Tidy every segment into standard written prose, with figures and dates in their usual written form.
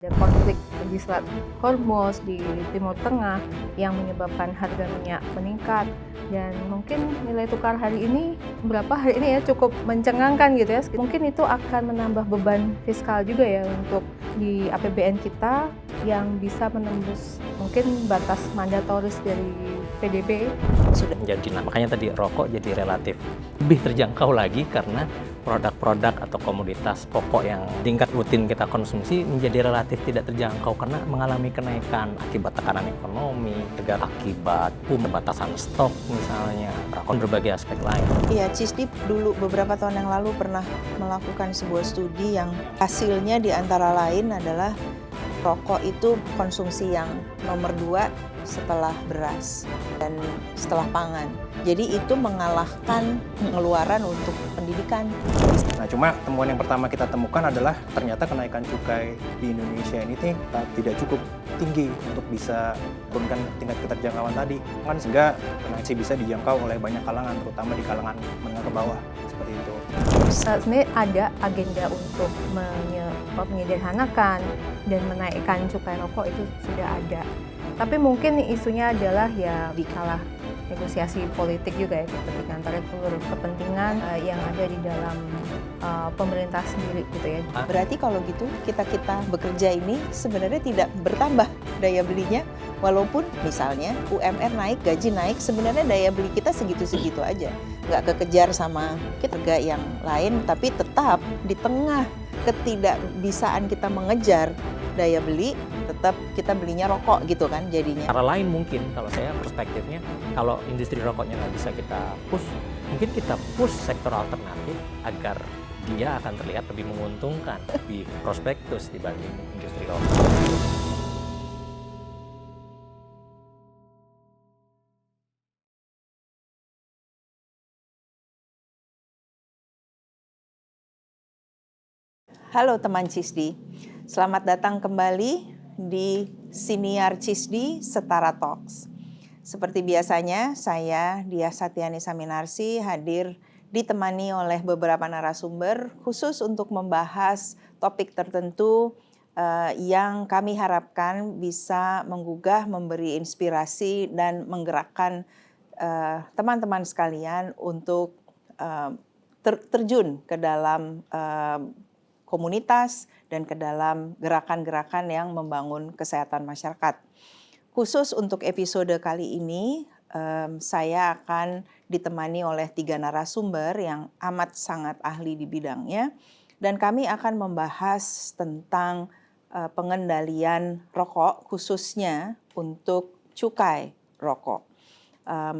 Ada konflik di Selat Hormuz di Timur Tengah yang menyebabkan harga minyak meningkat, dan mungkin nilai tukar hari ini ya cukup mencengangkan gitu ya. Mungkin itu akan menambah beban fiskal juga ya untuk di APBN kita yang bisa menembus mungkin batas mandatoris dari PDB. Sudah menjadi, makanya tadi rokok jadi relatif lebih terjangkau lagi karena produk-produk atau komoditas pokok yang tingkat rutin kita konsumsi menjadi relatif tidak terjangkau karena mengalami kenaikan akibat tekanan ekonomi, juga akibat pembatasan stok misalnya, bahkan berbagai aspek lain. Iya, CISDI dulu beberapa tahun yang lalu pernah melakukan sebuah studi yang hasilnya di antara lain adalah rokok itu konsumsi yang nomor 2 setelah beras dan setelah pangan. Jadi itu mengalahkan pengeluaran untuk pendidikan. Nah, cuma temuan yang pertama kita temukan adalah ternyata kenaikan cukai di Indonesia ini tidak cukup tinggi untuk bisa turunkan tingkat keterjangkauan tadi. Kan sehingga kenaikan bisa dijangkau oleh banyak kalangan, terutama di kalangan menengah ke bawah, seperti itu. Sebenarnya ada agenda untuk menyederhanakan dan menaikkan cukai rokok, itu sudah ada. Tapi mungkin isunya adalah ya di kala negosiasi politik juga ya, kepentingan kepentingan yang ada di dalam pemerintah sendiri gitu ya. Berarti kalau gitu kita bekerja ini sebenarnya tidak bertambah daya belinya, walaupun misalnya UMR naik, gaji naik, sebenarnya daya beli kita segitu-segitu aja. Nggak kekejar sama harga yang lain, tapi tetap di tengah ketidakbisaan kita mengejar daya beli, tetap kita belinya rokok gitu kan jadinya. Cara lain mungkin, kalau saya perspektifnya, kalau industri rokoknya nggak bisa kita push, mungkin kita push sektor alternatif agar dia akan terlihat lebih menguntungkan, lebih prospektus dibanding industri rokok. Halo teman CISDI, selamat datang kembali di Siniar CISDI Setara Talks. Seperti biasanya, saya Dia Satyani Saminarsi hadir ditemani oleh beberapa narasumber khusus untuk membahas topik tertentu yang kami harapkan bisa menggugah, memberi inspirasi dan menggerakkan teman-teman sekalian untuk terjun ke dalam komunitas dan ke dalam gerakan-gerakan yang membangun kesehatan masyarakat. Khusus untuk episode kali ini, saya akan ditemani oleh 3 narasumber yang amat sangat ahli di bidangnya, dan kami akan membahas tentang pengendalian rokok, khususnya untuk cukai rokok.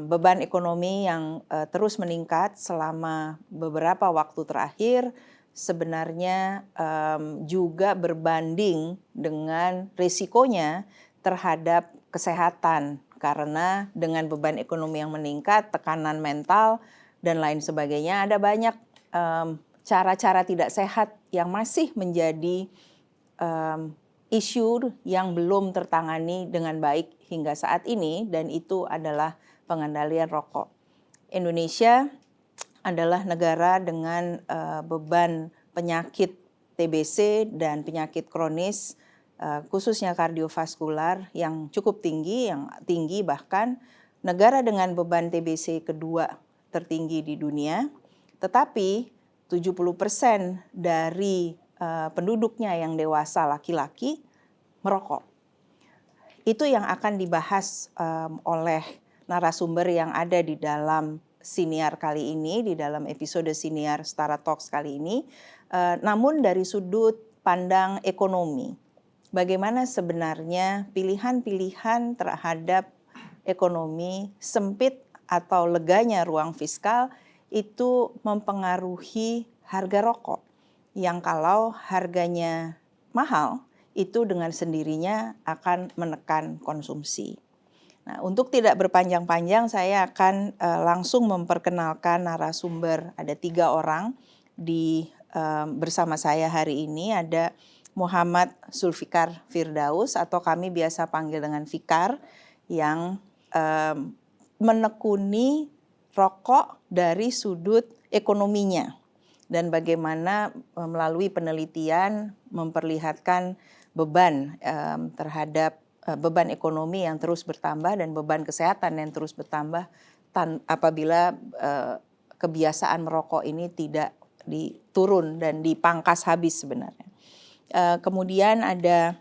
Beban ekonomi yang terus meningkat selama beberapa waktu terakhir sebenarnya juga berbanding dengan risikonya terhadap kesehatan, karena dengan beban ekonomi yang meningkat, tekanan mental dan lain sebagainya, ada banyak cara-cara tidak sehat yang masih menjadi isu yang belum tertangani dengan baik hingga saat ini, dan itu adalah pengendalian rokok. Indonesia adalah negara dengan beban penyakit TBC dan penyakit kronis, khususnya kardiovaskular yang cukup tinggi, yang tinggi bahkan negara dengan beban TBC kedua tertinggi di dunia, tetapi 70% dari penduduknya yang dewasa laki-laki merokok. Itu yang akan dibahas oleh narasumber yang ada di dalam Siniar kali ini, di dalam episode Siniar Setara Talks kali ini, namun dari sudut pandang ekonomi. Bagaimana sebenarnya pilihan-pilihan terhadap ekonomi sempit atau leganya ruang fiskal itu mempengaruhi harga rokok, yang kalau harganya mahal, itu dengan sendirinya akan menekan konsumsi. Nah, untuk tidak berpanjang-panjang, saya akan langsung memperkenalkan narasumber. Ada 3 orang bersama saya hari ini. Ada Muhammad Zulfikar Firdaus, atau kami biasa panggil dengan Fikar, yang menekuni rokok dari sudut ekonominya dan bagaimana melalui penelitian memperlihatkan beban terhadap beban ekonomi yang terus bertambah dan beban kesehatan yang terus bertambah apabila kebiasaan merokok ini tidak diturun dan dipangkas habis sebenarnya. Kemudian ada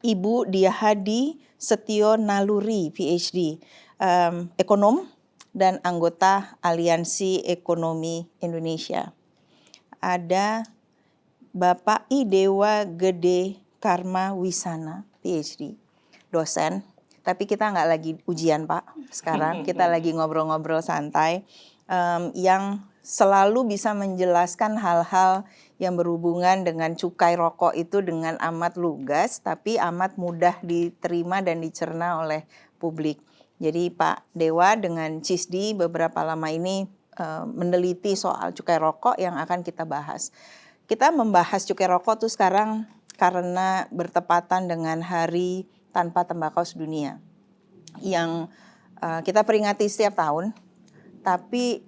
Ibu Diahadi Setio Naluri, PhD, ekonom dan anggota Aliansi Ekonomi Indonesia. Ada Bapak I Dewa Gede Karma Wisana, PhD, dosen. Tapi kita nggak lagi ujian Pak sekarang, kita lagi ngobrol-ngobrol santai yang selalu bisa menjelaskan hal-hal yang berhubungan dengan cukai rokok itu dengan amat lugas, tapi amat mudah diterima dan dicerna oleh publik. Jadi Pak Dewa dengan CISDI beberapa lama ini meneliti soal cukai rokok yang akan kita bahas. Kita membahas cukai rokok tuh sekarang karena bertepatan dengan Hari Tanpa Tembakau Sedunia yang kita peringati setiap tahun, tapi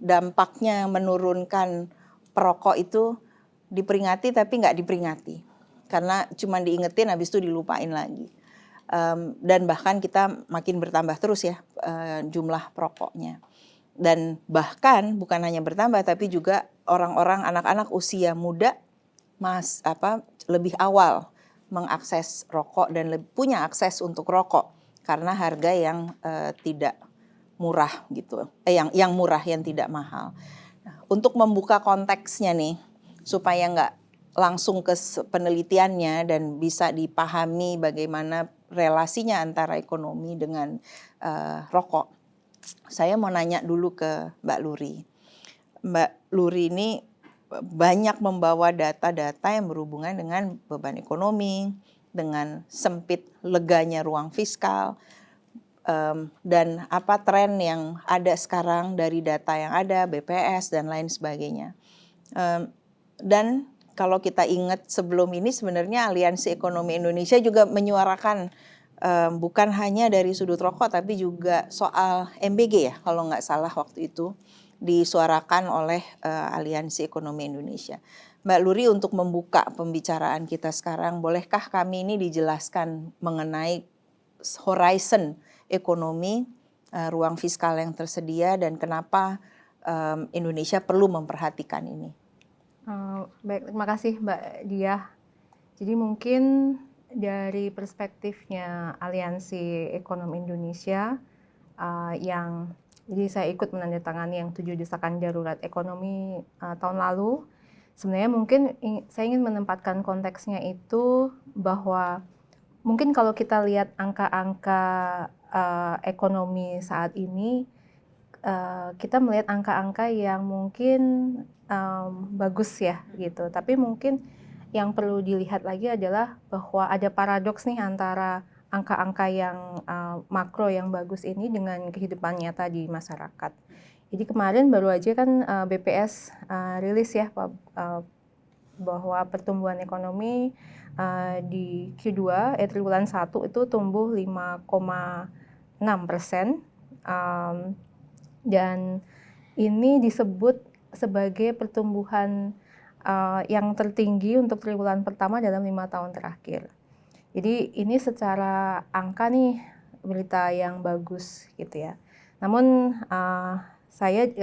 dampaknya menurunkan perokok itu diperingati tapi nggak diperingati karena cuma diingetin habis itu dilupain lagi. Dan bahkan kita makin bertambah terus ya jumlah perokoknya. Dan bahkan bukan hanya bertambah tapi juga orang-orang anak-anak usia muda lebih awal mengakses rokok dan punya akses untuk rokok karena harga yang tidak murah gitu. Yang murah yang tidak mahal. Nah, untuk membuka konteksnya nih supaya nggak langsung ke penelitiannya dan bisa dipahami bagaimana relasinya antara ekonomi dengan rokok. Saya mau nanya dulu ke Mbak Luri. Mbak Luri ini banyak membawa data-data yang berhubungan dengan beban ekonomi, dengan sempit leganya ruang fiskal, dan apa tren yang ada sekarang dari data yang ada, BPS dan lain sebagainya. Dan kalau kita ingat sebelum ini sebenarnya Aliansi Ekonomi Indonesia juga menyuarakan bukan hanya dari sudut rokok tapi juga soal MBG ya kalau nggak salah waktu itu disuarakan oleh Aliansi Ekonomi Indonesia. Mbak Luri, untuk membuka pembicaraan kita sekarang, bolehkah kami ini dijelaskan mengenai horizon ekonomi, ruang fiskal yang tersedia dan kenapa Indonesia perlu memperhatikan ini? Baik, terima kasih Mbak Diah. Jadi mungkin dari perspektifnya Aliansi Ekonomi Indonesia jadi saya ikut menandatangani yang 7 desakan darurat ekonomi tahun lalu. Sebenarnya mungkin saya ingin menempatkan konteksnya itu bahwa mungkin kalau kita lihat angka-angka ekonomi saat ini, kita melihat angka-angka yang mungkin bagus ya gitu. Tapi mungkin yang perlu dilihat lagi adalah bahwa ada paradoks nih antara angka-angka yang makro yang bagus ini dengan kehidupan nyata di masyarakat. Jadi kemarin baru aja kan BPS rilis ya bahwa pertumbuhan ekonomi di Q2 triwulan 1 itu tumbuh 5,6%, dan ini disebut sebagai pertumbuhan yang tertinggi untuk triwulan pertama dalam 5 tahun terakhir. Jadi ini secara angka nih berita yang bagus gitu ya. Namun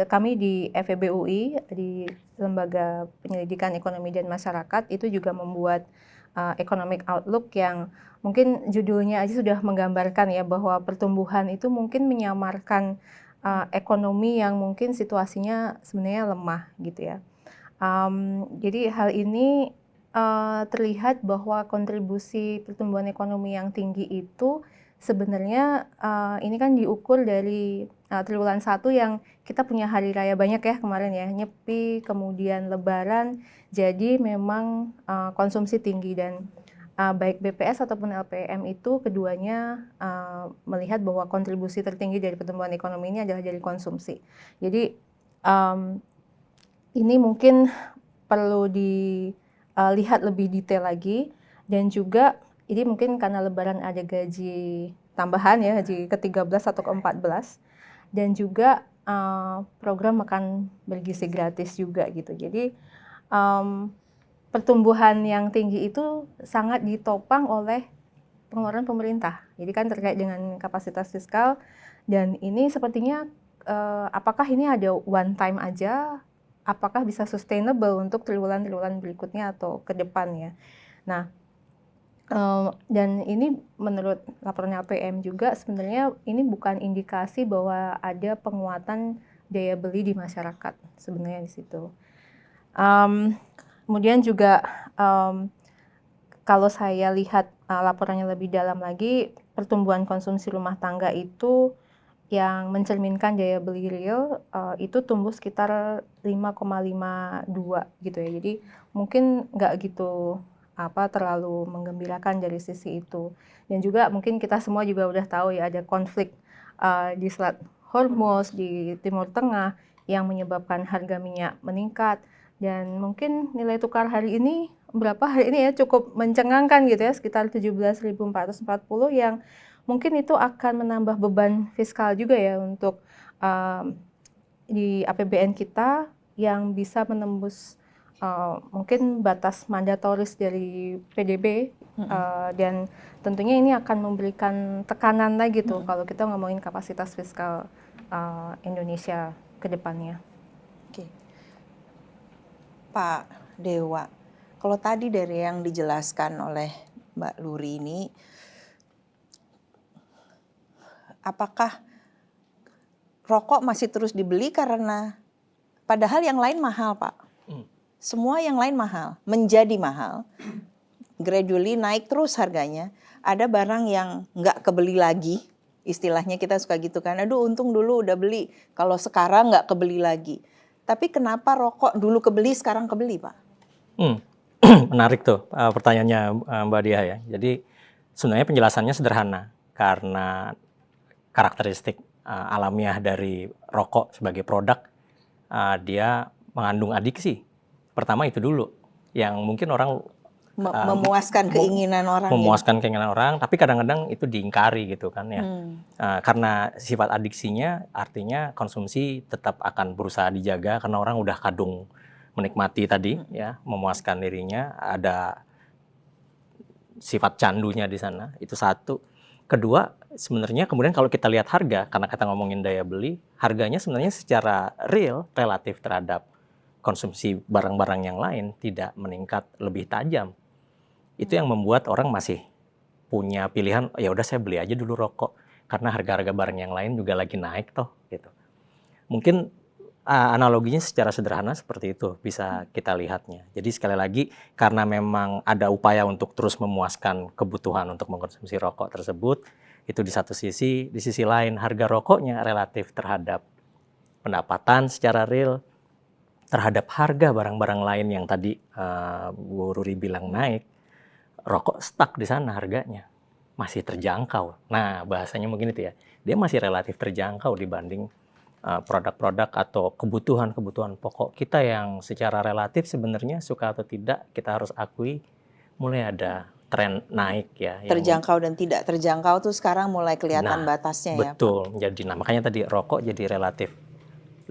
kami di FEB UI, di Lembaga Penyelidikan Ekonomi dan Masyarakat itu juga membuat economic outlook yang mungkin judulnya aja sudah menggambarkan ya bahwa pertumbuhan itu mungkin menyamarkan ekonomi yang mungkin situasinya sebenarnya lemah gitu ya. Jadi hal ini terlihat bahwa kontribusi pertumbuhan ekonomi yang tinggi itu sebenarnya ini kan diukur dari triwulan 1 yang kita punya hari raya banyak ya kemarin ya, Nyepi, kemudian Lebaran, jadi memang konsumsi tinggi dan baik BPS ataupun LPM itu keduanya melihat bahwa kontribusi tertinggi dari pertumbuhan ekonomi ini adalah dari konsumsi. Jadi ini mungkin perlu dilihat lebih detail lagi, dan juga ini mungkin karena Lebaran ada gaji tambahan ya, gaji ke-13 atau ke-14, dan juga program makan bergizi gratis juga gitu. Jadi pertumbuhan yang tinggi itu sangat ditopang oleh pengeluaran pemerintah. Jadi kan terkait dengan kapasitas fiskal, dan ini sepertinya apakah ini ada one time aja, apakah bisa sustainable untuk triwulan-triwulan berikutnya atau ke depannya. Nah, dan ini menurut laporannya APM juga sebenarnya ini bukan indikasi bahwa ada penguatan daya beli di masyarakat sebenarnya di situ. Kemudian juga kalau saya lihat laporannya lebih dalam lagi, pertumbuhan konsumsi rumah tangga itu yang mencerminkan daya beli real itu tumbuh sekitar 5,52 gitu ya. Jadi mungkin nggak gitu terlalu menggembirakan dari sisi itu. Dan juga mungkin kita semua juga udah tahu ya ada konflik di Selat Hormuz di Timur Tengah yang menyebabkan harga minyak meningkat, dan mungkin nilai tukar hari ini ya cukup mencengangkan gitu ya, sekitar 17.440, yang mungkin itu akan menambah beban fiskal juga ya untuk di APBN kita yang bisa menembus mungkin batas mandatoris dari PDB, dan tentunya ini akan memberikan tekanan lagi tuh kalau kita ngomongin kapasitas fiskal Indonesia ke depannya. Oke. Pak Dewa, kalau tadi dari yang dijelaskan oleh Mbak Luri ini, apakah rokok masih terus dibeli karena padahal yang lain mahal, Pak? Semua yang lain mahal, menjadi mahal, gradually naik terus harganya. Ada barang yang nggak kebeli lagi, istilahnya kita suka gitu kan, aduh untung dulu udah beli, kalau sekarang nggak kebeli lagi. Tapi kenapa rokok dulu kebeli, sekarang kebeli, Pak? Menarik tuh pertanyaannya Mbak Diah ya. Jadi sebenarnya penjelasannya sederhana, karena karakteristik alamiah dari rokok sebagai produk, dia mengandung adiksi. Pertama itu dulu, yang mungkin orang memuaskan keinginan orang. Memuaskan keinginan orang, tapi kadang-kadang itu diingkari gitu kan ya. Karena sifat adiksinya, artinya konsumsi tetap akan berusaha dijaga karena orang udah kadung menikmati tadi ya, memuaskan dirinya, ada sifat candunya di sana. Itu satu. Kedua, sebenarnya kemudian kalau kita lihat harga, karena kita ngomongin daya beli, harganya sebenarnya secara real relatif terhadap konsumsi barang-barang yang lain tidak meningkat lebih tajam. Itu yang membuat orang masih punya pilihan, ya udah saya beli aja dulu rokok karena harga-harga barang yang lain juga lagi naik toh gitu. Mungkin analoginya secara sederhana seperti itu bisa kita lihatnya. Jadi sekali lagi, karena memang ada upaya untuk terus memuaskan kebutuhan untuk mengkonsumsi rokok tersebut, itu di satu sisi. Di sisi lain harga rokoknya relatif terhadap pendapatan secara real, terhadap harga barang-barang lain yang tadi Bu Ruri bilang naik, rokok stuck di sana harganya, masih terjangkau. Nah bahasanya mungkin itu ya, dia masih relatif terjangkau dibanding produk-produk atau kebutuhan-kebutuhan pokok kita yang secara relatif sebenarnya suka atau tidak kita harus akui mulai ada tren naik ya. Terjangkau dan tidak terjangkau tuh sekarang mulai kelihatan batasnya ya. Betul, jadi makanya tadi rokok jadi relatif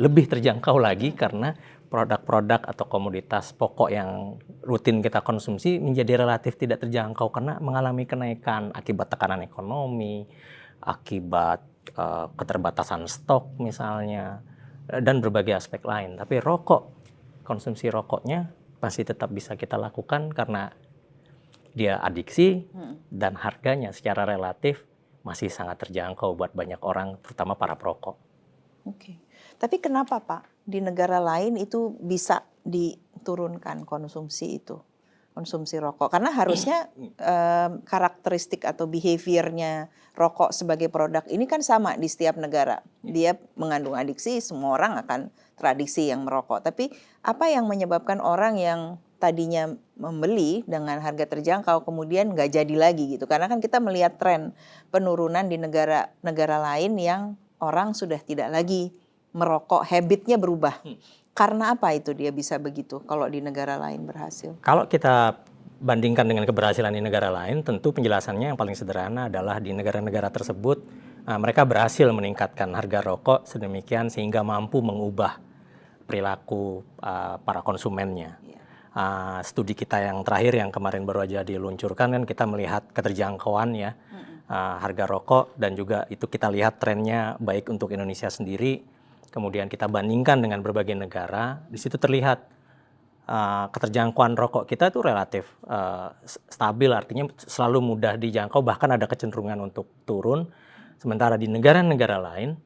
lebih terjangkau lagi karena produk-produk atau komoditas pokok yang rutin kita konsumsi menjadi relatif tidak terjangkau karena mengalami kenaikan akibat tekanan ekonomi, akibat keterbatasan stok misalnya, dan berbagai aspek lain. Tapi rokok, konsumsi rokoknya masih tetap bisa kita lakukan karena dia adiksi dan harganya secara relatif masih sangat terjangkau buat banyak orang, terutama para perokok. Oke. Tapi kenapa Pak di negara lain itu bisa diturunkan konsumsi rokok? Karena harusnya karakteristik atau behaviornya rokok sebagai produk ini kan sama di setiap negara. Dia mengandung adiksi, semua orang akan teradiksi yang merokok. Tapi apa yang menyebabkan orang yang tadinya membeli dengan harga terjangkau kemudian nggak jadi lagi gitu? Karena kan kita melihat tren penurunan di negara-negara lain yang orang sudah tidak lagi merokok, habitnya berubah. Karena apa itu dia bisa begitu kalau di negara lain berhasil? Kalau kita bandingkan dengan keberhasilan di negara lain, tentu penjelasannya yang paling sederhana adalah di negara-negara tersebut mereka berhasil meningkatkan harga rokok sedemikian sehingga mampu mengubah perilaku para konsumennya. studi kita yang terakhir yang kemarin baru aja diluncurkan kan kita melihat keterjangkauan ya harga rokok, dan juga itu kita lihat trennya baik untuk Indonesia sendiri, kemudian kita bandingkan dengan berbagai negara, di situ terlihat keterjangkauan rokok kita itu relatif stabil, artinya selalu mudah dijangkau, bahkan ada kecenderungan untuk turun. Sementara di negara-negara lain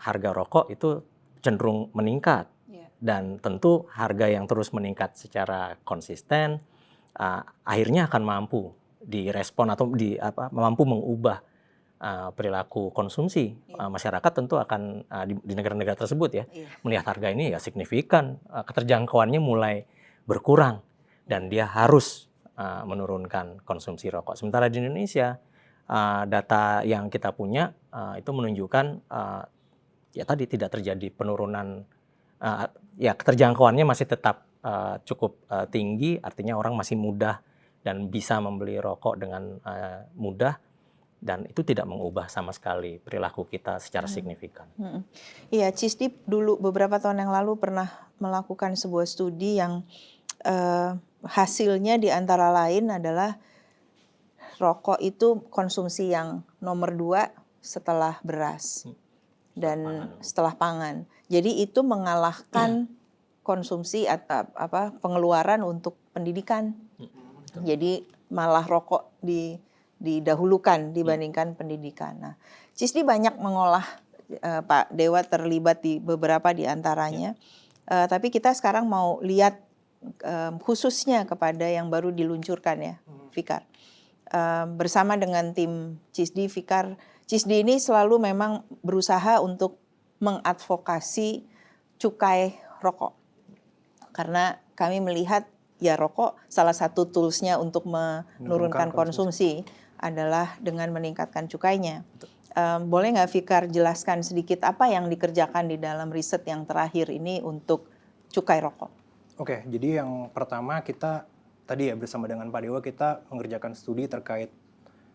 harga rokok itu cenderung meningkat. Dan tentu harga yang terus meningkat secara konsisten akhirnya akan mampu direspon atau mampu mengubah perilaku konsumsi masyarakat. Tentu akan di negara-negara tersebut ya melihat harga ini ya signifikan, keterjangkauannya mulai berkurang dan dia harus menurunkan konsumsi rokok. Sementara di Indonesia data yang kita punya itu menunjukkan ya tadi tidak terjadi penurunan. Ya keterjangkauannya masih tetap cukup tinggi, artinya orang masih mudah dan bisa membeli rokok dengan mudah, dan itu tidak mengubah sama sekali perilaku kita secara signifikan. Iya, CISDI dulu beberapa tahun yang lalu pernah melakukan sebuah studi yang hasilnya di antara lain adalah rokok itu konsumsi yang nomor 2 setelah beras dan setelah pangan. Jadi itu mengalahkan konsumsi atau pengeluaran untuk pendidikan. Jadi malah rokok didahulukan dibandingkan pendidikan. Nah, CISDI banyak mengolah, Pak Dewa terlibat di beberapa di antaranya. Tapi kita sekarang mau lihat khususnya kepada yang baru diluncurkan ya, Fikar. Bersama dengan tim CISDI, Fikar, CISDI ini selalu memang berusaha untuk mengadvokasi cukai rokok. Karena kami melihat ya rokok salah satu toolsnya untuk menurunkan konsumsi adalah dengan meningkatkan cukainya. Boleh nggak Fikar jelaskan sedikit apa yang dikerjakan di dalam riset yang terakhir ini untuk cukai rokok? Oke, jadi yang pertama kita tadi ya bersama dengan Pak Dewa kita mengerjakan studi terkait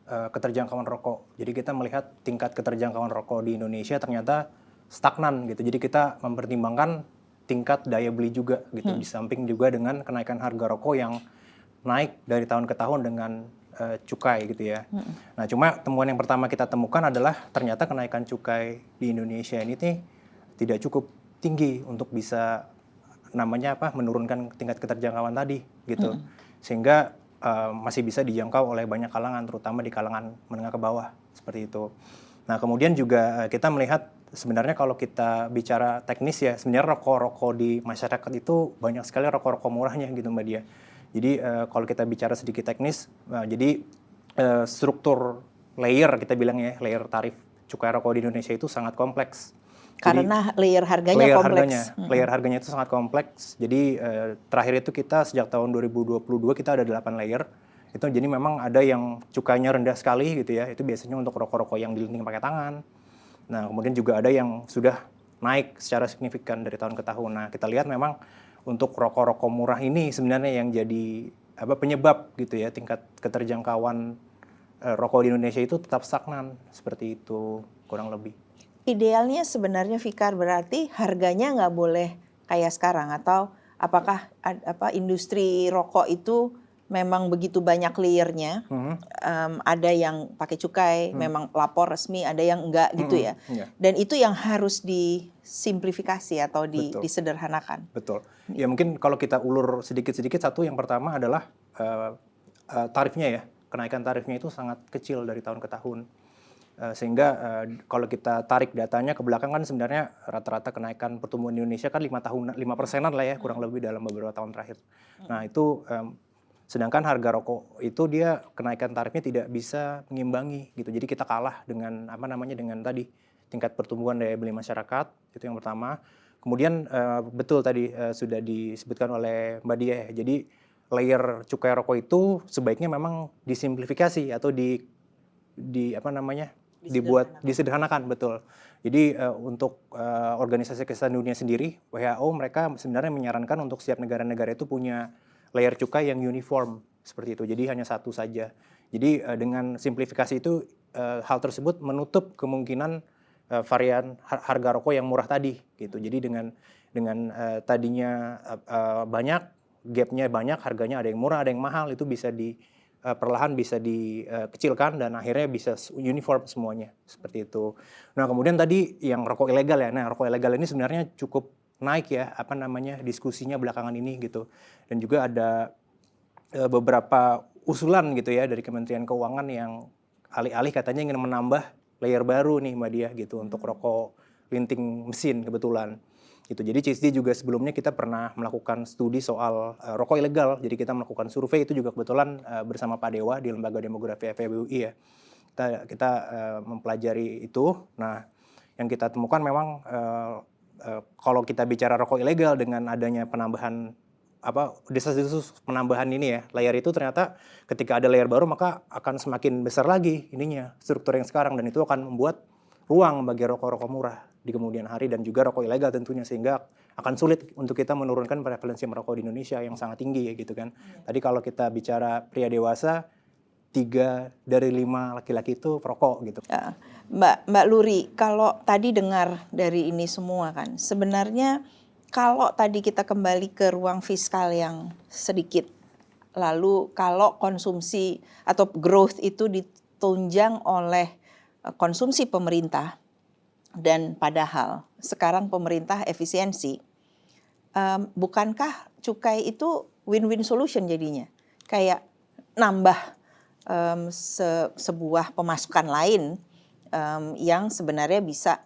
keterjangkauan rokok. Jadi kita melihat tingkat keterjangkauan rokok di Indonesia ternyata stagnan gitu. Jadi kita mempertimbangkan tingkat daya beli juga gitu. Di samping juga dengan kenaikan harga rokok yang naik dari tahun ke tahun dengan cukai gitu ya. Nah, cuma temuan yang pertama kita temukan adalah ternyata kenaikan cukai di Indonesia ini tidak cukup tinggi untuk bisa menurunkan tingkat keterjangkauan tadi gitu. Sehingga masih bisa dijangkau oleh banyak kalangan, terutama di kalangan menengah ke bawah seperti itu. Nah, kemudian juga kita melihat sebenarnya kalau kita bicara teknis ya, sebenarnya rokok-rokok di masyarakat itu banyak sekali rokok-rokok murahnya gitu Mbak Dia. Jadi kalau kita bicara sedikit teknis, jadi struktur layer kita bilang ya, layer tarif cukai rokok di Indonesia itu sangat kompleks. Karena layer harganya kompleks. Layer harganya itu sangat kompleks. Jadi terakhir itu kita sejak tahun 2022 kita ada 8 layer. Itu jadi memang ada yang cukainya rendah sekali gitu ya. Itu biasanya untuk rokok-rokok yang dilinting pakai tangan. Nah, kemudian juga ada yang sudah naik secara signifikan dari tahun ke tahun. Nah, kita lihat memang untuk rokok-rokok murah ini sebenarnya yang jadi penyebab gitu ya, tingkat keterjangkauan rokok di Indonesia itu tetap stagnan seperti itu kurang lebih. Idealnya sebenarnya Fikar berarti harganya nggak boleh kayak sekarang, atau apakah industri rokok itu memang begitu banyak layernya, ada yang pakai cukai, memang lapor resmi, ada yang enggak gitu ya. Dan itu yang harus disimplifikasi atau disederhanakan. Betul. Ya mungkin kalau kita ulur sedikit-sedikit, satu yang pertama adalah tarifnya ya. Kenaikan tarifnya itu sangat kecil dari tahun ke tahun. Sehingga kalau kita tarik datanya ke belakang kan sebenarnya rata-rata kenaikan pertumbuhan Indonesia kan 5%-an lah ya, kurang lebih dalam beberapa tahun terakhir. Nah itu sedangkan harga rokok itu dia kenaikan tarifnya tidak bisa mengimbangi gitu. Jadi kita kalah dengan dengan tadi tingkat pertumbuhan daya beli masyarakat, itu yang pertama. Kemudian betul tadi sudah disebutkan oleh Mbak Dia. Jadi layer cukai rokok itu sebaiknya memang disimplifikasi atau disederhanakan, betul. Jadi untuk Organisasi Kesehatan Dunia sendiri, WHO, mereka sebenarnya menyarankan untuk setiap negara-negara itu punya layer cukai yang uniform seperti itu. Jadi hanya satu saja. Jadi dengan simplifikasi itu hal tersebut menutup kemungkinan varian harga rokok yang murah tadi gitu. Jadi dengan tadinya banyak gapnya banyak, harganya ada yang murah, ada yang mahal, itu bisa perlahan bisa dikecilkan dan akhirnya bisa uniform semuanya, seperti itu. Nah, kemudian tadi yang rokok ilegal ya. Nah, rokok ilegal ini sebenarnya cukup naik ya, diskusinya belakangan ini gitu. Dan juga ada beberapa usulan gitu ya dari Kementerian Keuangan yang alih-alih katanya ingin menambah layer baru nih Mbak Diah gitu untuk rokok linting mesin kebetulan. Gitu. Jadi CSD juga sebelumnya kita pernah melakukan studi soal rokok ilegal. Jadi kita melakukan survei itu juga kebetulan bersama Pak Dewa di Lembaga Demografi FEBUI ya. Kita mempelajari itu. Nah, yang kita temukan memang kalau kita bicara rokok ilegal dengan adanya penambahan desas-desus penambahan ini ya, layer itu ternyata ketika ada layer baru maka akan semakin besar lagi ininya struktur yang sekarang, dan itu akan membuat ruang bagi rokok-rokok murah di kemudian hari dan juga rokok ilegal tentunya, sehingga akan sulit untuk kita menurunkan prevalensi merokok di Indonesia yang sangat tinggi ya gitu kan. Tadi kalau kita bicara pria dewasa 3 dari 5 laki-laki itu perokok gitu. Ya, Mbak Luri, kalau tadi dengar dari ini semua kan, sebenarnya kalau tadi kita kembali ke ruang fiskal yang sedikit, lalu kalau konsumsi atau growth itu ditunjang oleh konsumsi pemerintah, dan padahal sekarang pemerintah efisiensi, bukankah cukai itu win-win solution jadinya? Kayak nambah sebuah pemasukan lain yang sebenarnya bisa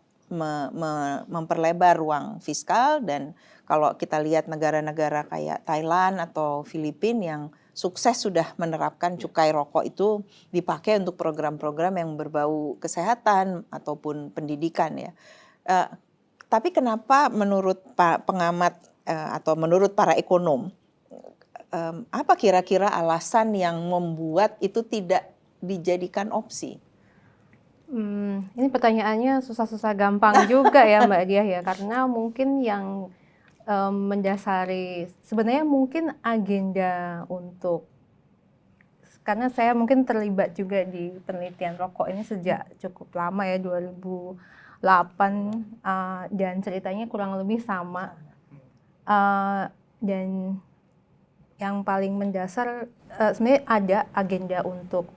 memperlebar ruang fiskal. Dan kalau kita lihat negara-negara kayak Thailand atau Filipina yang sukses sudah menerapkan cukai rokok itu dipakai untuk program-program yang berbau kesehatan ataupun pendidikan ya. Tapi kenapa menurut Pak pengamat atau menurut para ekonom, apa kira-kira alasan yang membuat itu tidak dijadikan opsi? Ini pertanyaannya susah-susah gampang juga ya Mbak Diah ya, karena mungkin yang mendasari sebenarnya mungkin agenda untuk, karena saya mungkin terlibat juga di penelitian rokok ini sejak cukup lama ya, 2008, dan ceritanya kurang lebih sama, dan yang paling mendasar sebenarnya ada agenda untuk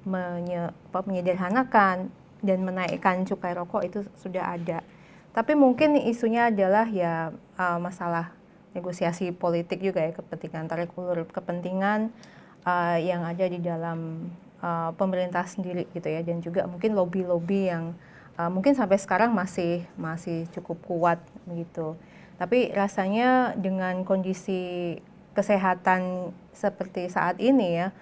menyederhanakan dan menaikkan cukai rokok, itu sudah ada. Tapi mungkin isunya adalah ya masalah negosiasi politik juga ya, kepentingan, tarik ulur kepentingan yang ada di dalam pemerintah sendiri gitu ya, dan juga mungkin lobby-lobby yang mungkin sampai sekarang masih cukup kuat begitu. Tapi rasanya dengan kondisi kesehatan seperti saat ini ya,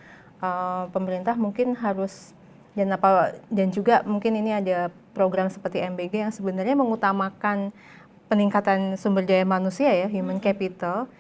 pemerintah mungkin harus, dan juga mungkin ini ada program seperti MBG yang sebenarnya mengutamakan peningkatan sumber daya manusia ya, human capital.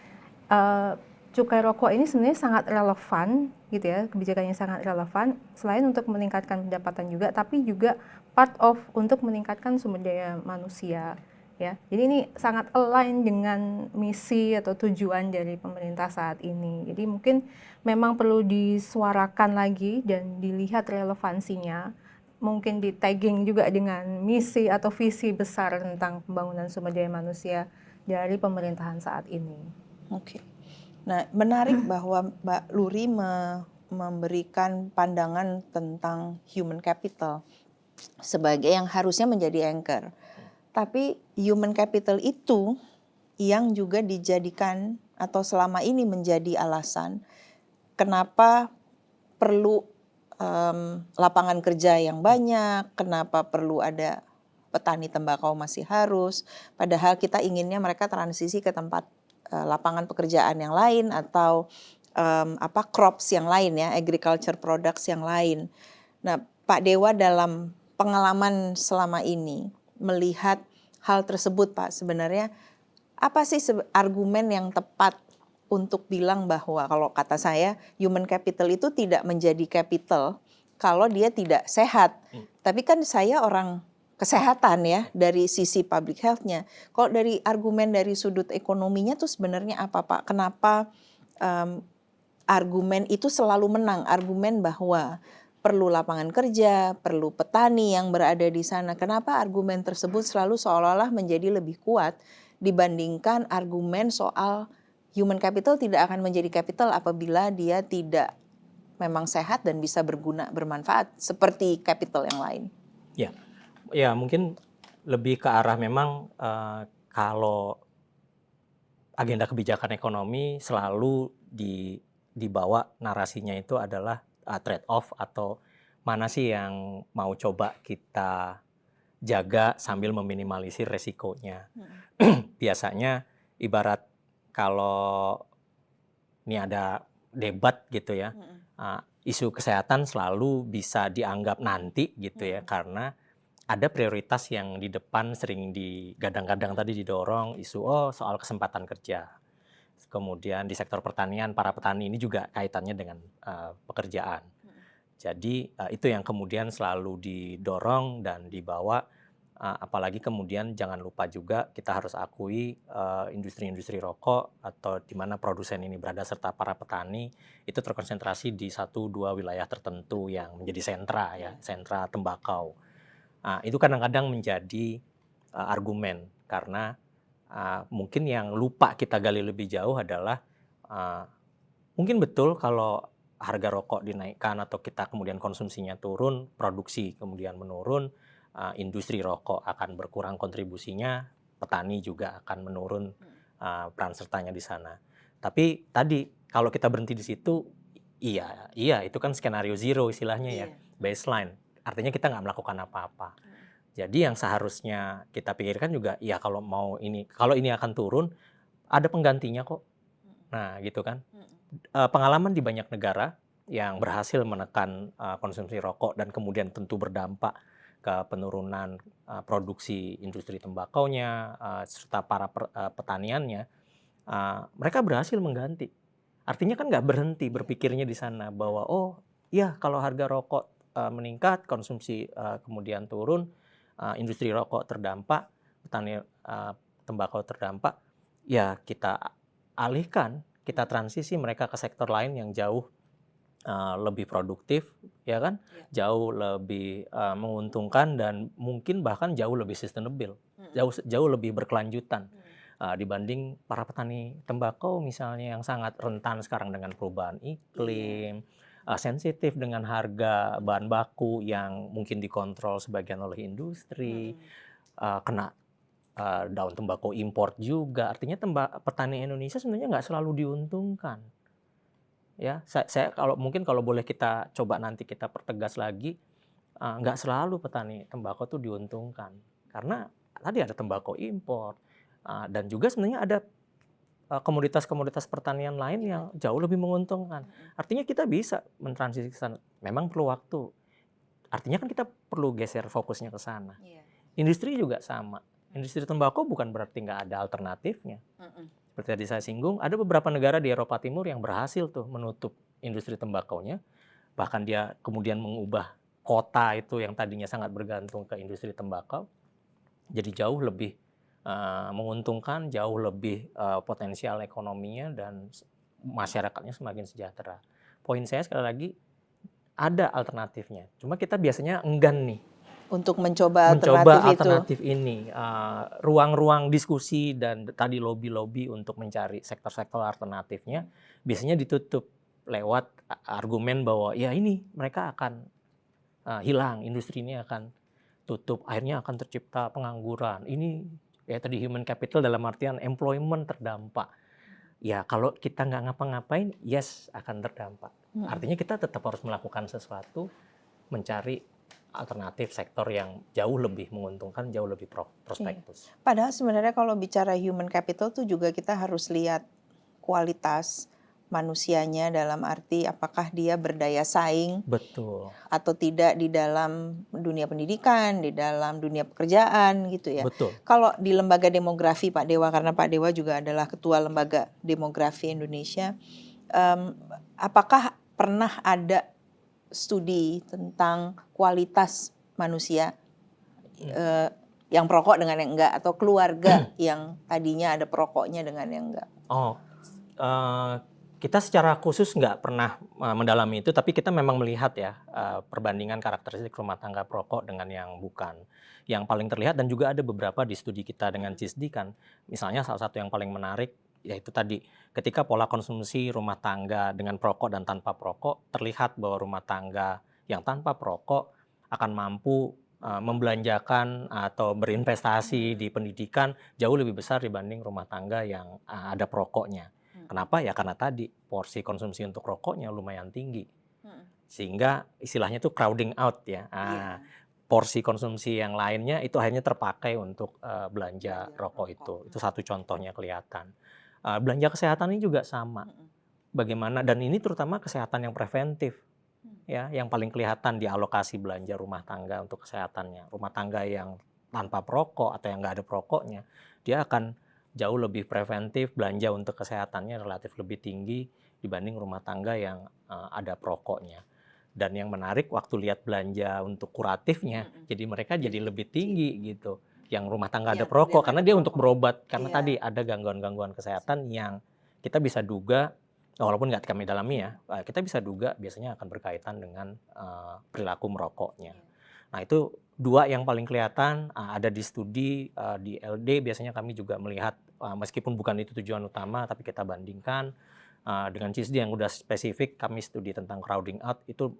Cukai rokok ini sebenarnya sangat relevan gitu ya, kebijakannya sangat relevan selain untuk meningkatkan pendapatan juga, tapi juga part of untuk meningkatkan sumber daya manusia ya. Jadi ini sangat align dengan misi atau tujuan dari pemerintah saat ini. Jadi mungkin memang perlu disuarakan lagi dan dilihat relevansinya, mungkin di tagging juga dengan misi atau visi besar tentang pembangunan sumber daya manusia dari pemerintahan saat ini. Oke. Nah, menarik bahwa Mbak Luri memberikan pandangan tentang human capital sebagai yang harusnya menjadi anchor. Tapi human capital itu yang juga dijadikan atau selama ini menjadi alasan kenapa perlu lapangan kerja yang banyak, kenapa perlu ada petani tembakau masih harus, padahal kita inginnya mereka transisi ke tempat lapangan pekerjaan yang lain atau crops yang lain ya, agriculture products yang lain. Nah, Pak Dewa dalam pengalaman selama ini melihat hal tersebut, Pak, sebenarnya apa sih argumen yang tepat untuk bilang bahwa kalau kata saya human capital itu tidak menjadi capital kalau dia tidak sehat. Tapi kan saya orang kesehatan ya dari sisi public health-nya. Kalau dari argumen dari sudut ekonominya tuh sebenarnya apa, Pak? Kenapa argumen itu selalu menang? Argumen bahwa perlu lapangan kerja, perlu petani yang berada di sana. Kenapa argumen tersebut selalu seolah-olah menjadi lebih kuat dibandingkan argumen soal human capital tidak akan menjadi capital apabila dia tidak memang sehat dan bisa berguna, bermanfaat seperti capital yang lain. Ya mungkin lebih ke arah memang kalau agenda kebijakan ekonomi selalu dibawa narasinya itu adalah trade off atau mana sih yang mau coba kita jaga sambil meminimalisir resikonya. Biasanya ibarat kalau ini ada debat gitu ya, isu kesehatan selalu bisa dianggap nanti gitu ya, karena ada prioritas yang di depan sering digadang-gadang tadi didorong isu soal kesempatan kerja. Kemudian di sektor pertanian, para petani ini juga kaitannya dengan pekerjaan. Jadi itu yang kemudian selalu didorong dan dibawa, apalagi kemudian jangan lupa juga kita harus akui industri-industri rokok atau di mana produsen ini berada serta para petani itu terkonsentrasi di 1-2 wilayah tertentu yang menjadi sentra ya, sentra tembakau. Itu kadang-kadang menjadi argumen karena mungkin yang lupa kita gali lebih jauh adalah mungkin betul kalau harga rokok dinaikkan atau kita kemudian konsumsinya turun, produksi kemudian menurun, industri rokok akan berkurang kontribusinya, petani juga akan menurun peran sertanya di sana. Tapi tadi kalau kita berhenti di situ, iya itu kan skenario zero istilahnya ya, baseline. Artinya kita nggak melakukan apa-apa. Jadi yang seharusnya kita pikirkan juga, ya kalau ini akan turun, ada penggantinya kok. Nah gitu kan. Pengalaman di banyak negara yang berhasil menekan konsumsi rokok dan kemudian tentu berdampak ke penurunan produksi industri tembakaunya serta para petaniannya, mereka berhasil mengganti. Artinya kan nggak berhenti berpikirnya di sana bahwa kalau harga rokok meningkat, konsumsi kemudian turun, industri rokok terdampak, petani tembakau terdampak, ya kita alihkan, kita transisi mereka ke sektor lain yang jauh lebih produktif, ya kan, jauh lebih menguntungkan dan mungkin bahkan jauh lebih sustainable, jauh lebih berkelanjutan dibanding para petani tembakau misalnya yang sangat rentan sekarang dengan perubahan iklim, sensitif dengan harga bahan baku yang mungkin dikontrol sebagian oleh industri, kena daun tembakau import juga. Artinya petani Indonesia sebenarnya nggak selalu diuntungkan. Ya, saya kalau boleh kita coba nanti kita pertegas lagi, nggak selalu petani tembakau itu diuntungkan karena tadi ada tembakau import dan juga sebenarnya ada komoditas-komoditas pertanian lain yang jauh lebih menguntungkan. Artinya kita bisa mentransisi ke sana. Memang perlu waktu. Artinya kan kita perlu geser fokusnya ke sana. Industri juga sama. Industri tembakau bukan berarti nggak ada alternatifnya. Seperti tadi saya singgung, ada beberapa negara di Eropa Timur yang berhasil tuh menutup industri tembakaunya. Bahkan dia kemudian mengubah kota itu yang tadinya sangat bergantung ke industri tembakau jadi jauh lebih menguntungkan, jauh lebih potensial ekonominya dan masyarakatnya semakin sejahtera. Poin saya sekali lagi ada alternatifnya. Cuma kita biasanya enggan nih untuk mencoba alternatif ini. Ruang-ruang diskusi dan tadi lobby-lobby untuk mencari sektor-sektor alternatifnya biasanya ditutup lewat argumen bahwa ya ini mereka akan hilang, industri ini akan tutup, akhirnya akan tercipta pengangguran. Ini ya tadi human capital dalam artian employment terdampak. Ya kalau kita nggak ngapa-ngapain, yes akan terdampak. Artinya kita tetap harus melakukan sesuatu, mencari alternatif sektor yang jauh lebih menguntungkan, jauh lebih prospektus. Padahal sebenarnya kalau bicara human capital tuh juga kita harus lihat kualitas manusianya dalam arti apakah dia berdaya saing Betul. atau tidak di dalam dunia pendidikan, di dalam dunia pekerjaan gitu ya. Betul. Kalau di lembaga demografi Pak Dewa, karena Pak Dewa juga adalah ketua lembaga demografi Indonesia, apakah pernah ada studi tentang kualitas manusia yang perokok dengan yang enggak, atau keluarga yang tadinya ada perokoknya dengan yang enggak? Kita secara khusus nggak pernah mendalami itu, tapi kita memang melihat ya perbandingan karakteristik rumah tangga perokok dengan yang bukan. Yang paling terlihat dan juga ada beberapa di studi kita dengan CISDI kan, misalnya salah satu yang paling menarik yaitu tadi ketika pola konsumsi rumah tangga dengan perokok dan tanpa perokok, terlihat bahwa rumah tangga yang tanpa perokok akan mampu membelanjakan atau berinvestasi di pendidikan jauh lebih besar dibanding rumah tangga yang ada perokoknya. Kenapa? Ya karena tadi porsi konsumsi untuk rokoknya lumayan tinggi. Sehingga istilahnya itu crowding out ya. Porsi konsumsi yang lainnya itu akhirnya terpakai untuk belanja rokok itu. Itu satu contohnya kelihatan. Belanja kesehatan ini juga sama. Bagaimana, dan ini terutama kesehatan yang preventif. Ya, yang paling kelihatan di alokasi belanja rumah tangga untuk kesehatannya. Rumah tangga yang tanpa perokok atau yang nggak ada perokoknya, dia akan jauh lebih preventif, belanja untuk kesehatannya relatif lebih tinggi dibanding rumah tangga yang ada perokoknya. Dan yang menarik waktu lihat belanja untuk kuratifnya, jadi mereka jadi lebih tinggi gitu. Yang rumah tangga ada perokok karena dia untuk berobat, karena tadi ada gangguan-gangguan kesehatan yang kita bisa duga, walaupun nggak kami dalami ya, kita bisa duga biasanya akan berkaitan dengan perilaku merokoknya. Nah itu dua yang paling kelihatan, ada di studi di LD biasanya kami juga melihat, meskipun bukan itu tujuan utama, tapi kita bandingkan dengan CISD yang udah spesifik, kami studi tentang crowding out itu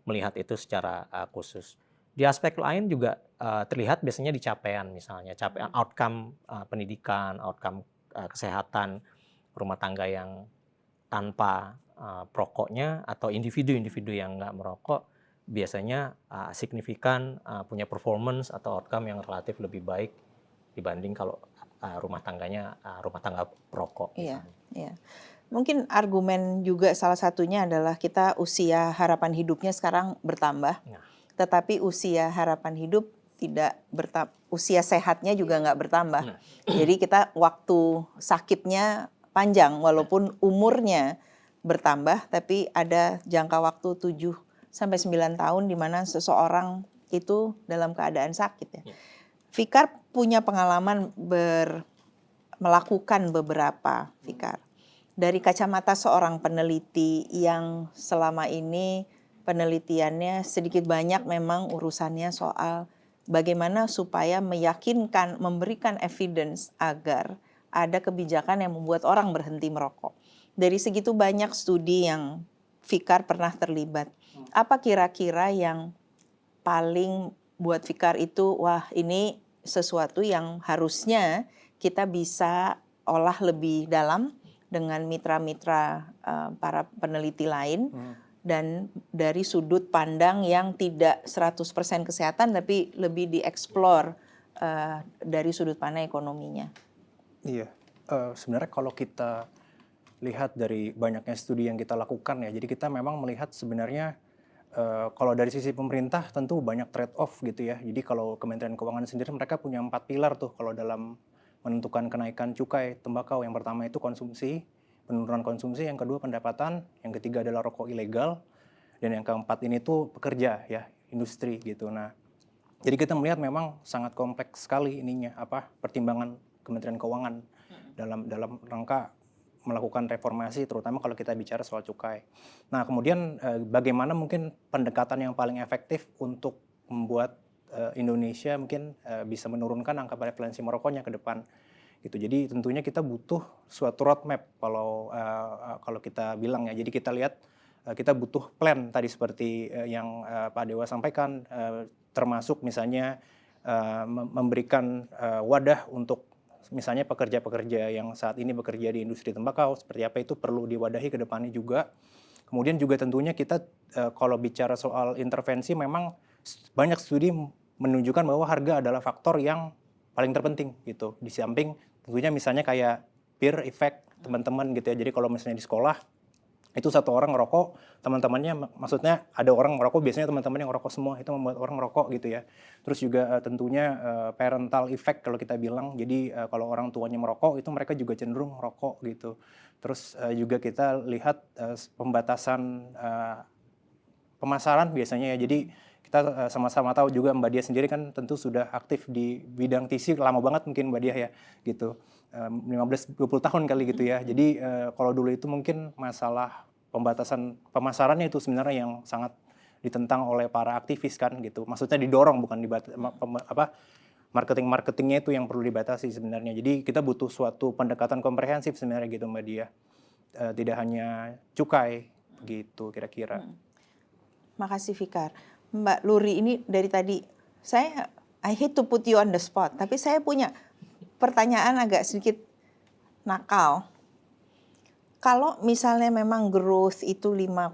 melihat itu secara khusus. Di aspek lain juga terlihat biasanya di capaian, misalnya capaian outcome pendidikan, outcome kesehatan rumah tangga yang tanpa perokoknya atau individu-individu yang nggak merokok biasanya signifikan punya performance atau outcome yang relatif lebih baik dibanding kalau rumah tangganya rumah tangga perokok. Iya. Mungkin argumen juga salah satunya adalah kita usia harapan hidupnya sekarang bertambah, tetapi usia harapan hidup tidak bertambah, usia sehatnya juga nggak bertambah. Jadi kita waktu sakitnya panjang walaupun umurnya bertambah, tapi ada jangka waktu 7-9 tahun di mana seseorang itu dalam keadaan sakit ya. Fikar punya pengalaman melakukan beberapa, Fikar. Dari kacamata seorang peneliti yang selama ini penelitiannya sedikit banyak memang urusannya soal bagaimana supaya meyakinkan, memberikan evidence agar ada kebijakan yang membuat orang berhenti merokok. Dari segitu banyak studi yang Fikar pernah terlibat, apa kira-kira yang paling buat Fikar itu, wah ini sesuatu yang harusnya kita bisa olah lebih dalam dengan mitra-mitra para peneliti lain dan dari sudut pandang yang tidak 100% kesehatan tapi lebih dieksplor dari sudut pandang ekonominya. Iya, sebenarnya kalau kita lihat dari banyaknya studi yang kita lakukan ya, jadi kita memang melihat sebenarnya kalau dari sisi pemerintah tentu banyak trade-off gitu ya. Jadi kalau Kementerian Keuangan sendiri mereka punya 4 pilar tuh kalau dalam menentukan kenaikan cukai tembakau. Yang pertama itu konsumsi, penurunan konsumsi, yang kedua pendapatan, yang ketiga adalah rokok ilegal, dan yang keempat ini tuh pekerja ya, industri gitu. Nah, jadi kita melihat memang sangat kompleks sekali ininya, pertimbangan Kementerian Keuangan dalam rangka melakukan reformasi, terutama kalau kita bicara soal cukai. Nah, kemudian bagaimana mungkin pendekatan yang paling efektif untuk membuat Indonesia mungkin bisa menurunkan angka prevalensi merokoknya ke depan gitu. Jadi tentunya kita butuh suatu roadmap kalau kita bilang ya. Jadi kita lihat kita butuh plan tadi seperti yang Pak Dewa sampaikan, termasuk misalnya memberikan wadah untuk misalnya pekerja-pekerja yang saat ini bekerja di industri tembakau, seperti apa itu perlu diwadahi ke depannya juga. Kemudian juga tentunya kita kalau bicara soal intervensi, memang banyak studi menunjukkan bahwa harga adalah faktor yang paling terpenting gitu. Di samping tentunya misalnya kayak peer effect teman-teman gitu ya. Jadi kalau misalnya di sekolah itu satu orang ngerokok, teman-temannya, maksudnya ada orang ngerokok, biasanya teman-teman yang ngerokok semua, itu membuat orang ngerokok gitu ya. Terus juga tentunya parental effect kalau kita bilang, jadi kalau orang tuanya merokok itu mereka juga cenderung ngerokok gitu. Terus juga kita lihat pembatasan pemasaran biasanya ya. Jadi kita sama-sama tahu juga Mbak Dia sendiri kan tentu sudah aktif di bidang TC lama banget mungkin Mbak Dia ya gitu. 15-20 tahun kali gitu ya. Jadi kalau dulu itu mungkin masalah pembatasan pemasarannya itu sebenarnya yang sangat ditentang oleh para aktivis kan gitu. Maksudnya didorong bukan marketingnya itu yang perlu dibatasi sebenarnya. Jadi kita butuh suatu pendekatan komprehensif sebenarnya gitu Mbak Dia. Tidak hanya cukai gitu kira-kira. Makasih Fikar. Mbak Luri ini dari tadi, I hate to put you on the spot, tapi saya punya pertanyaan agak sedikit nakal. Kalau misalnya memang growth itu 5,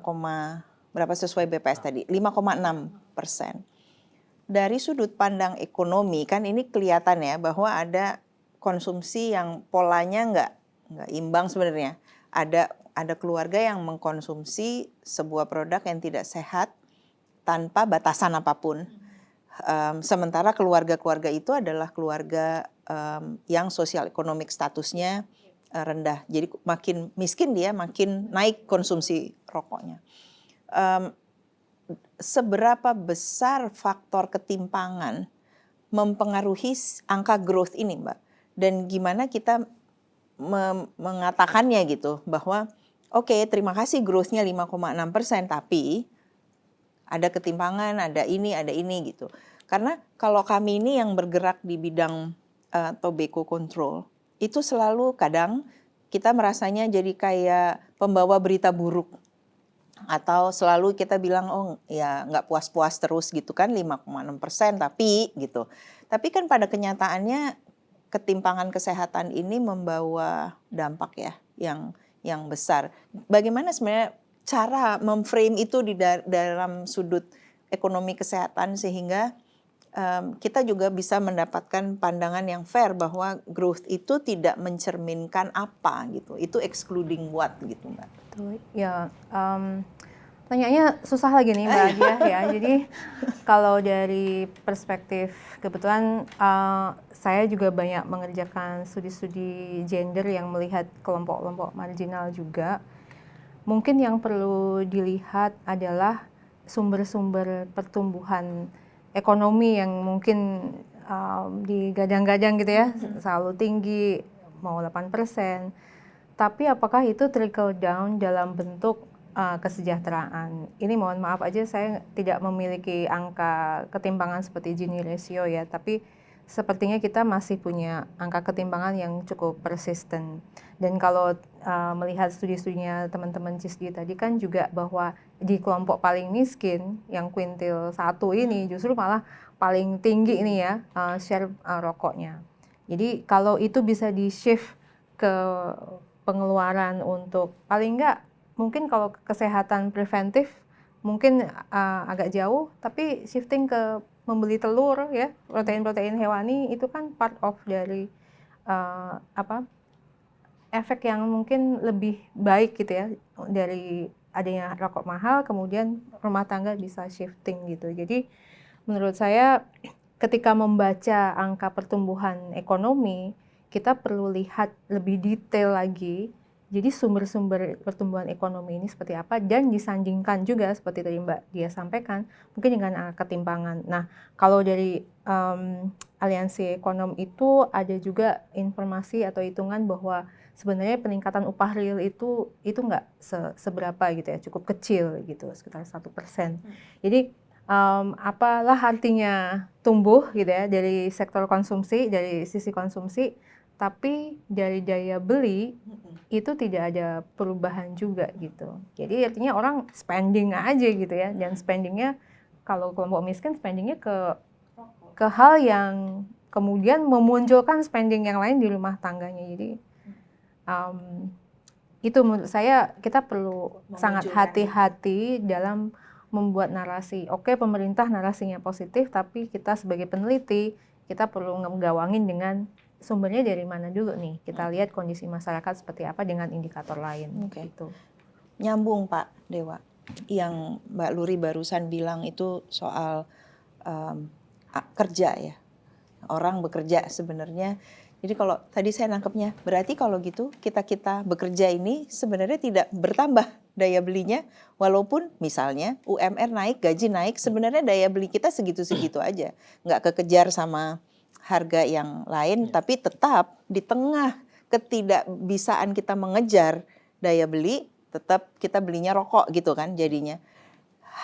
berapa sesuai BPS tadi? 5,6%. Dari sudut pandang ekonomi kan ini kelihatan ya bahwa ada konsumsi yang polanya nggak imbang sebenarnya. Ada keluarga yang mengkonsumsi sebuah produk yang tidak sehat tanpa batasan apapun. Sementara keluarga-keluarga itu adalah keluarga yang sosial ekonomik statusnya rendah. Jadi makin miskin dia, makin naik konsumsi rokoknya. Seberapa besar faktor ketimpangan mempengaruhi angka growth ini, Mbak? Dan gimana kita mengatakannya gitu, bahwa oke, terima kasih growth-nya 5,6%, tapi ada ketimpangan, ada ini gitu. Karena kalau kami ini yang bergerak di bidang tobacco control, itu selalu kadang kita merasanya jadi kayak pembawa berita buruk. Atau selalu kita bilang, oh ya nggak puas-puas terus gitu kan, 5,6% tapi gitu. Tapi kan pada kenyataannya ketimpangan kesehatan ini membawa dampak ya yang besar. Bagaimana sebenarnya cara memframe itu di dalam sudut ekonomi kesehatan sehingga kita juga bisa mendapatkan pandangan yang fair bahwa growth itu tidak mencerminkan apa gitu. Itu excluding what gitu Mbak. Betul. Ya, tanyanya susah lagi nih Mbak Dia ya. Jadi kalau dari perspektif kebetulan saya juga banyak mengerjakan studi-studi gender yang melihat kelompok-kelompok marginal juga. Mungkin yang perlu dilihat adalah sumber-sumber pertumbuhan ekonomi yang mungkin digadang-gadang gitu ya, selalu tinggi, mau 8%. Tapi apakah itu trickle down dalam bentuk kesejahteraan? Ini mohon maaf aja saya tidak memiliki angka ketimpangan seperti Gini ratio ya, tapi sepertinya kita masih punya angka ketimpangan yang cukup persisten. Dan kalau melihat studi-studinya teman-teman CISDI tadi kan juga bahwa di kelompok paling miskin yang kuintil 1 ini justru malah paling tinggi ini ya share rokoknya. Jadi kalau itu bisa di-shift ke pengeluaran untuk paling enggak mungkin kalau kesehatan preventif mungkin agak jauh, tapi shifting ke membeli telur ya, protein-protein hewani itu kan part of dari efek yang mungkin lebih baik gitu ya dari adanya rokok mahal, kemudian rumah tangga bisa shifting gitu. Jadi menurut saya ketika membaca angka pertumbuhan ekonomi, kita perlu lihat lebih detail lagi. Jadi sumber-sumber pertumbuhan ekonomi ini seperti apa dan disandingkan juga seperti tadi Mbak Dia sampaikan mungkin dengan angka ketimpangan. Nah, kalau dari Aliansi Ekonom itu ada juga informasi atau hitungan bahwa sebenarnya peningkatan upah real itu nggak seberapa gitu ya, cukup kecil gitu, sekitar 1%. Jadi apalah artinya tumbuh gitu ya dari sektor konsumsi, dari sisi konsumsi, tapi dari daya beli itu tidak ada perubahan juga gitu. Jadi artinya orang spending aja gitu ya, dan spendingnya kalau kelompok miskin spendingnya ke hal yang kemudian memunculkan spending yang lain di rumah tangganya. Jadi itu menurut saya kita perlu sangat hati-hati dalam membuat narasi. Oke, pemerintah narasinya positif, tapi kita sebagai peneliti kita perlu ngegawangin dengan sumbernya dari mana dulu nih. Kita lihat kondisi masyarakat seperti apa dengan indikator lain. Gitu. Nyambung Pak Dewa, yang Mbak Luri barusan bilang itu soal kerja ya. Orang bekerja sebenarnya. Jadi kalau tadi saya nangkepnya, berarti kalau gitu kita bekerja ini sebenarnya tidak bertambah daya belinya, walaupun misalnya UMR naik, gaji naik, sebenarnya daya beli kita segitu-segitu aja. Nggak kekejar sama harga yang lain, tapi tetap di tengah ketidakbisaan kita mengejar daya beli, tetap kita belinya rokok gitu kan jadinya.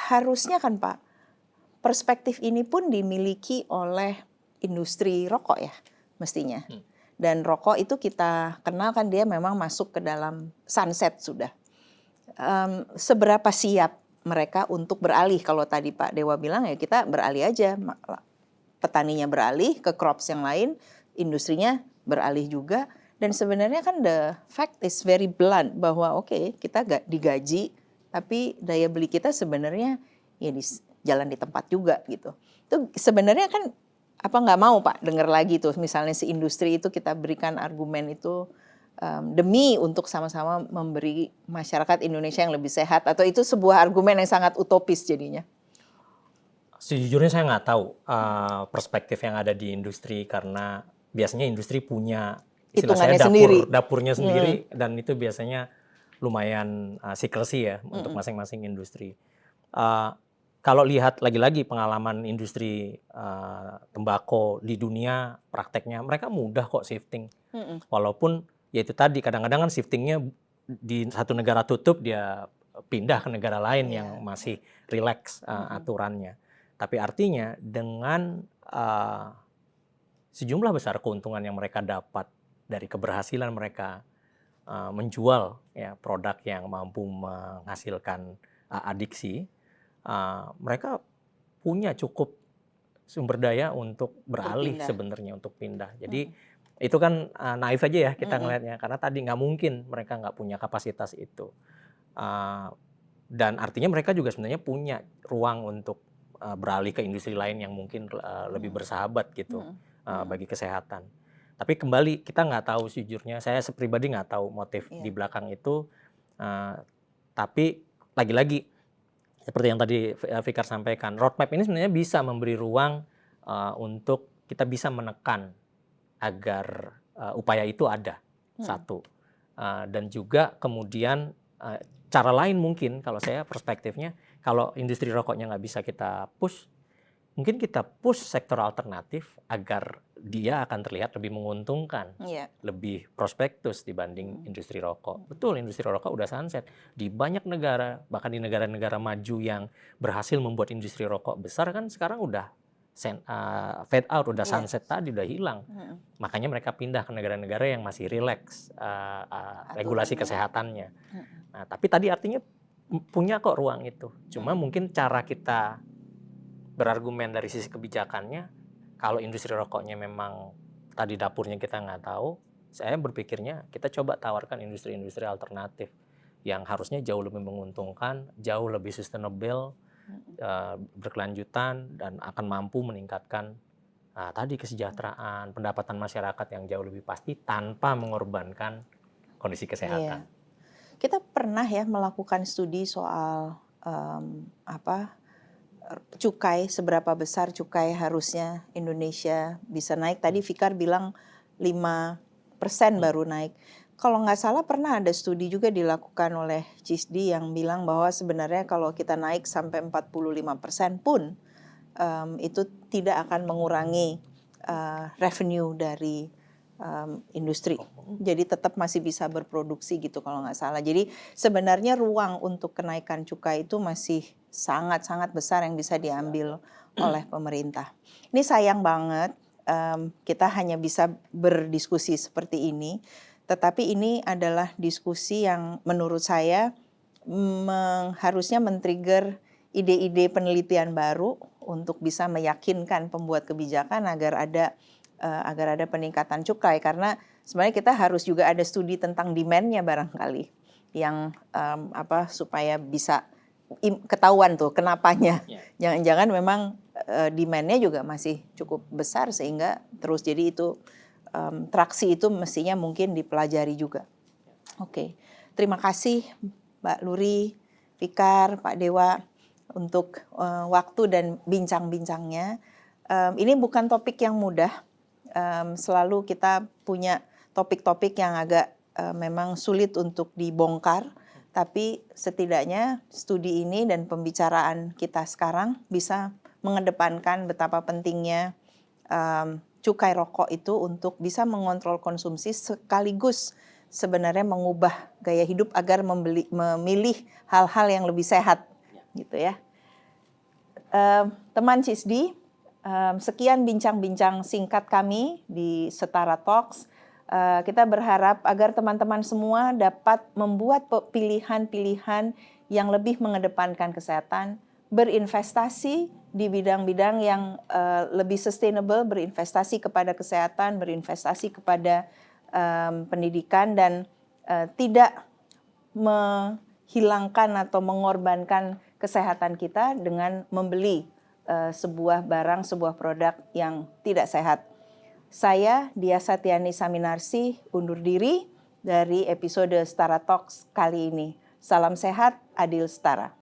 Harusnya kan Pak, perspektif ini pun dimiliki oleh industri rokok ya mestinya. Dan rokok itu kita kenal kan dia memang masuk ke dalam sunset sudah. Seberapa siap mereka untuk beralih? Kalau tadi Pak Dewa bilang ya kita beralih aja. Petaninya beralih ke crops yang lain, industrinya beralih juga. Dan sebenarnya kan the fact is very blunt bahwa oke, kita digaji, tapi daya beli kita sebenarnya ya jalan di tempat juga gitu. Itu sebenarnya kan apa nggak mau Pak dengar lagi tuh misalnya si industri itu kita berikan argumen itu demi untuk sama-sama memberi masyarakat Indonesia yang lebih sehat, atau itu sebuah argumen yang sangat utopis jadinya? Sejujurnya saya nggak tahu perspektif yang ada di industri, karena biasanya industri punya hitungannya sendiri, dapurnya sendiri, dan itu biasanya lumayan secrecy ya untuk masing-masing industri. Kalau lihat lagi-lagi pengalaman industri tembakau di dunia, prakteknya mereka mudah kok shifting. Walaupun ya itu tadi kadang-kadang kan shiftingnya di satu negara tutup dia pindah ke negara lain yang masih relax aturannya. Tapi artinya dengan sejumlah besar keuntungan yang mereka dapat dari keberhasilan mereka menjual ya produk yang mampu menghasilkan adiksi, mereka punya cukup sumber daya untuk beralih sebenarnya, untuk pindah. Jadi itu kan naif aja ya kita ngelihatnya, karena tadi nggak mungkin mereka nggak punya kapasitas itu. Dan artinya mereka juga sebenarnya punya ruang untuk beralih ke industri lain yang mungkin lebih bersahabat gitu bagi kesehatan. Tapi kembali kita nggak tahu sejujurnya, saya pribadi nggak tahu motif di belakang itu. Tapi lagi-lagi seperti yang tadi Fikar sampaikan, roadmap ini sebenarnya bisa memberi ruang untuk kita bisa menekan agar upaya itu ada, satu. Dan juga kemudian cara lain mungkin kalau saya perspektifnya, kalau industri rokoknya nggak bisa kita push, mungkin kita push sektor alternatif agar dia akan terlihat lebih menguntungkan, lebih prospektus dibanding industri rokok. Betul, industri rokok udah sunset. Di banyak negara, bahkan di negara-negara maju yang berhasil membuat industri rokok besar kan sekarang udah fade out, udah sunset tadi, udah hilang. Makanya mereka pindah ke negara-negara yang masih relax regulasi kesehatannya. Nah, tapi tadi artinya punya kok ruang itu. Cuma mungkin cara kita berargumen dari sisi kebijakannya, kalau industri rokoknya memang tadi dapurnya kita nggak tahu, saya berpikirnya kita coba tawarkan industri-industri alternatif yang harusnya jauh lebih menguntungkan, jauh lebih sustainable, berkelanjutan, dan akan mampu meningkatkan tadi kesejahteraan, pendapatan masyarakat yang jauh lebih pasti tanpa mengorbankan kondisi kesehatan. Kita pernah ya melakukan studi soal cukai, seberapa besar cukai harusnya Indonesia bisa naik. Tadi Fikar bilang 5% baru naik. Kalau nggak salah pernah ada studi juga dilakukan oleh CISDI yang bilang bahwa sebenarnya kalau kita naik sampai 45% pun itu tidak akan mengurangi revenue dari industri. Jadi tetap masih bisa berproduksi gitu kalau nggak salah. Jadi sebenarnya ruang untuk kenaikan cukai itu masih sangat-sangat besar yang bisa diambil oleh pemerintah. Ini sayang banget kita hanya bisa berdiskusi seperti ini. Tetapi ini adalah diskusi yang menurut saya harusnya men-trigger ide-ide penelitian baru untuk bisa meyakinkan pembuat kebijakan agar ada peningkatan cukai. Karena sebenarnya kita harus juga ada studi tentang demand-nya barangkali yang supaya bisa ketahuan tuh kenapanya. Jangan-jangan memang demand-nya juga masih cukup besar sehingga terus jadi itu traksi itu mestinya mungkin dipelajari juga. Oke. Terima kasih Mbak Luri, Fikar, Pak Dewa untuk waktu dan bincang-bincangnya. Ini bukan topik yang mudah. Selalu kita punya topik-topik yang agak memang sulit untuk dibongkar. Tapi setidaknya studi ini dan pembicaraan kita sekarang bisa mengedepankan betapa pentingnya cukai rokok itu untuk bisa mengontrol konsumsi sekaligus sebenarnya mengubah gaya hidup agar memilih hal-hal yang lebih sehat gitu ya. Teman CISDI, Sekian bincang-bincang singkat kami di Setara Talks. Kita berharap agar teman-teman semua dapat membuat pilihan-pilihan yang lebih mengedepankan kesehatan, berinvestasi di bidang-bidang yang lebih sustainable, berinvestasi kepada kesehatan, berinvestasi kepada pendidikan, dan tidak menghilangkan atau mengorbankan kesehatan kita dengan membeli sebuah barang, sebuah produk yang tidak sehat. Saya, Dia Satyani Saminarsi, undur diri dari episode Setara Talks kali ini. Salam sehat, adil setara.